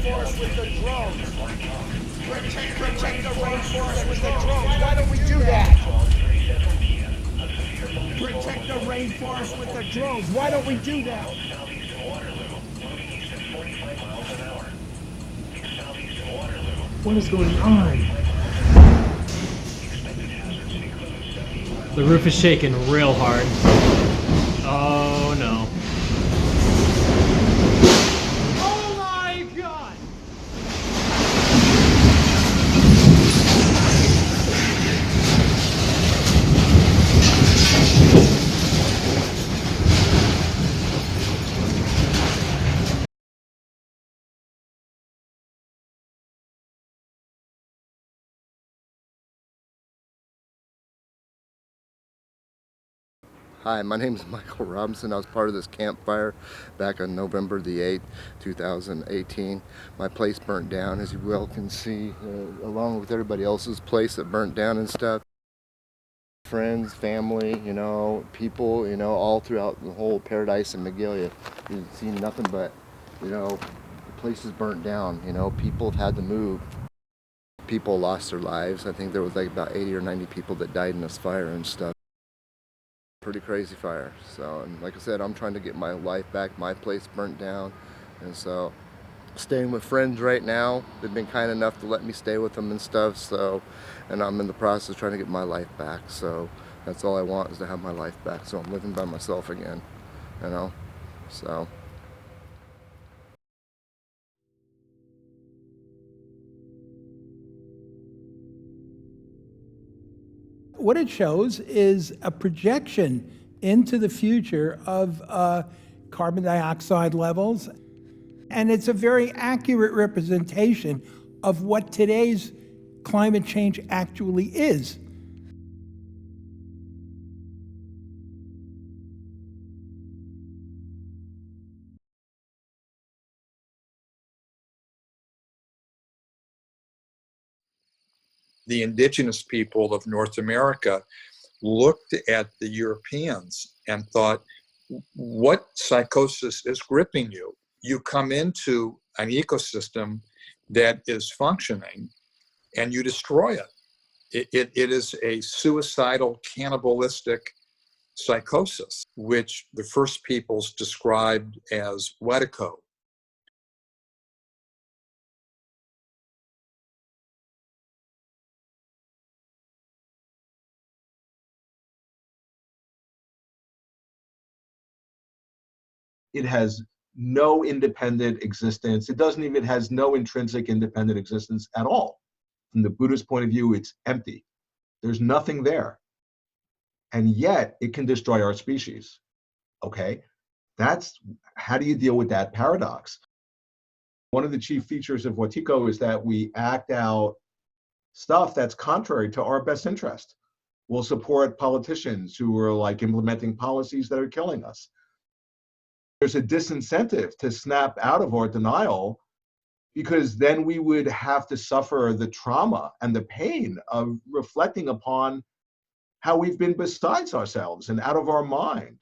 rainforest with the drones. Protect the rainforest with the drones. Why don't we do that? Protect the rainforest with the drones. Why don't we do that? What is going on? The roof is shaking real hard. Oh no. Oh my god! Hi, my name is Michael Robinson. I was part of this campfire back on November the 8th, 2018. My place burnt down, as you well can see, along with everybody else's place that burnt down and stuff. Friends, family, people, all throughout the whole Paradise and Magalia. You've seen nothing but, the places burnt down, people have had to move. People lost their lives. I think there was like about 80 or 90 people that died in this fire and stuff. Pretty crazy fire. So, and like I said, I'm trying to get my life back. My place burnt down, and so staying with friends right now. They've been kind enough to let me stay with them and stuff. So, and I'm in the process of trying to get my life back. So that's all I want, is to have my life back. So I'm living by myself again, so. What it shows is a projection into the future of carbon dioxide levels. And it's a very accurate representation of what today's climate change actually is. The indigenous people of North America looked at the Europeans and thought, what psychosis is gripping you? You come into an ecosystem that is functioning and you destroy it. It is a suicidal, cannibalistic psychosis, which the first peoples described as wetico. It has no independent existence. It doesn't even has no intrinsic independent existence at all. From the Buddhist point of view, it's empty. There's nothing there. And yet it can destroy our species. Okay? How do you deal with that paradox? One of the chief features of Wetiko is that we act out stuff that's contrary to our best interest. We'll support politicians who are like implementing policies that are killing us. There's a disincentive to snap out of our denial, because then we would have to suffer the trauma and the pain of reflecting upon how we've been besides ourselves and out of our mind.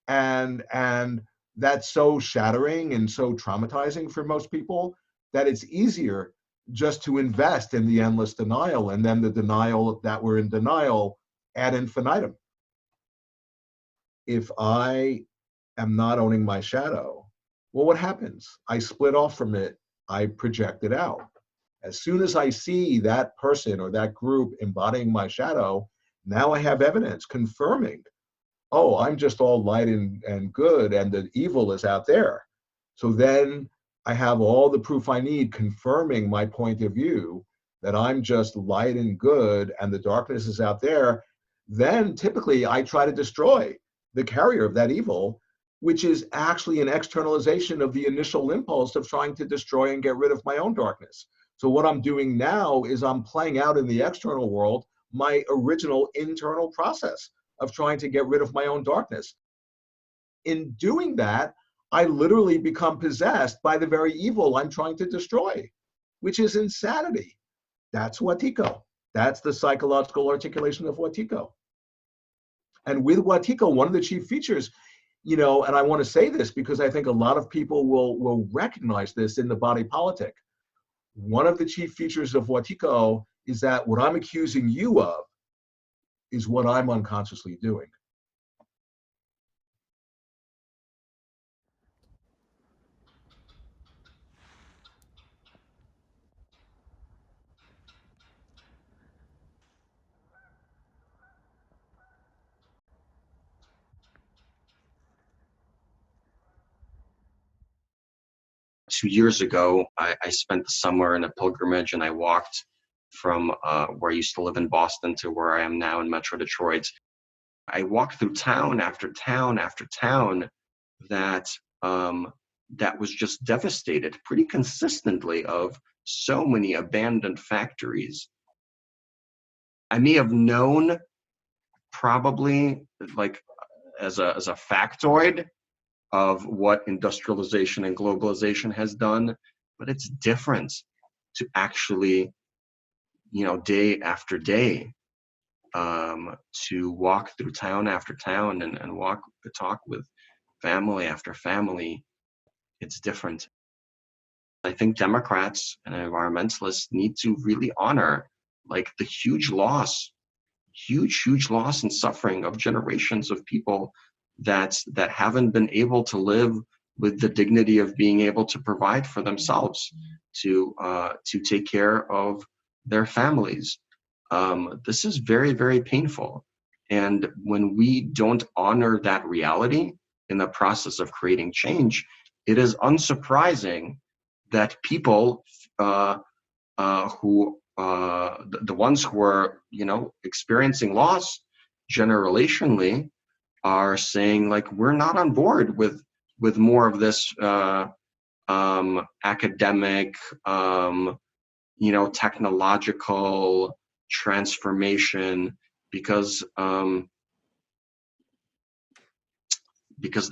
And that's so shattering and so traumatizing for most people that it's easier just to invest in the endless denial, and then the denial that we're in denial ad infinitum. If I am not owning my shadow, well, what happens? I split off from it. I project it out. As soon as I see that person or that group embodying my shadow, now I have evidence confirming, oh, I'm just all light and good, and the evil is out there. So then I have all the proof I need confirming my point of view that I'm just light and good and the darkness is out there. Then typically I try to destroy the carrier of that evil, which is actually an externalization of the initial impulse of trying to destroy and get rid of my own darkness. So what I'm doing now is I'm playing out in the external world my original internal process of trying to get rid of my own darkness. In doing that, I literally become possessed by the very evil I'm trying to destroy, which is insanity. That's Wetiko. That's the psychological articulation of Wetiko. And with Wetiko, one of the chief features And I want to say this because I think a lot of people will recognize this in the body politic. One of the chief features of Watiko is that what I'm accusing you of is what I'm unconsciously doing. Two years ago, I spent the summer in a pilgrimage, and I walked from where I used to live in Boston to where I am now in Metro Detroit. I walked through town after town after town that that was just devastated pretty consistently of so many abandoned factories. I may have known probably like as a factoid of what industrialization and globalization has done, but it's different to actually, day after day, to walk through town after town and talk with family after family. It's different. I think Democrats and environmentalists need to really honor like the huge loss and suffering of generations of people that haven't been able to live with the dignity of being able to provide for themselves, to take care of their families. This is very, very painful. And when we don't honor that reality in the process of creating change, it is unsurprising that people the ones who are experiencing loss generationally are saying like we're not on board with more of this academic technological transformation because the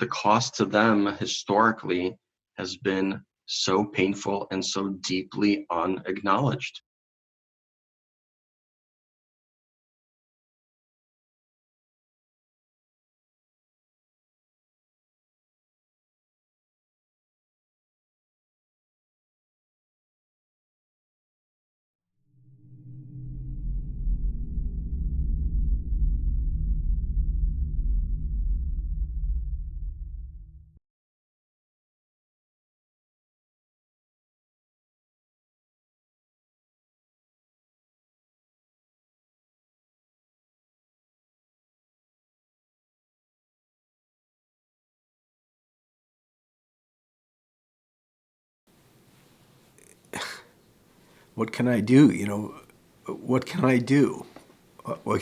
cost to them historically has been so painful and so deeply unacknowledged. What can I do? What can I do? What